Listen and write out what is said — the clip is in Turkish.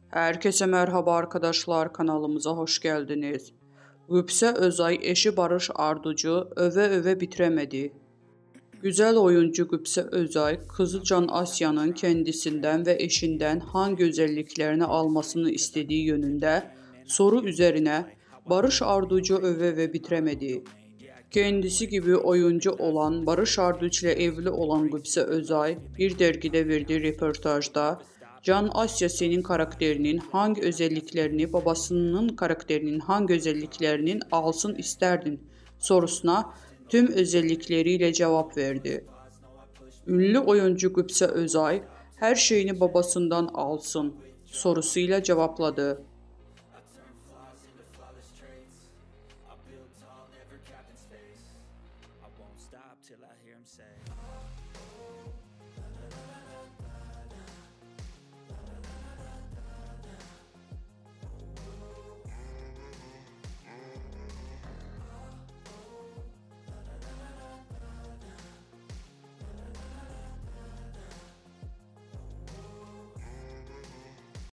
Herkese merhaba arkadaşlar, kanalımıza hoş geldiniz. Gupse Özay eşi Barış Arduç'u öve öve bitiremedi. Güzel oyuncu Gupse Özay, kızı Can Asya'nın kendisinden ve eşinden hangi özelliklerini almasını istediği yönünde soru üzerine Barış Arduç'u öve ve bitiremedi. Kendisi gibi oyuncu olan Barış Arduç ile evli olan Gupse Özay bir dergide verdiği röportajda Can Asya senin karakterinin hangi özelliklerini babasının karakterinin hangi özelliklerinin alsın isterdin sorusuna tüm özellikleriyle cevap verdi. Ünlü oyuncu Gupse Özay her şeyini babasından alsın sorusuyla cevapladı.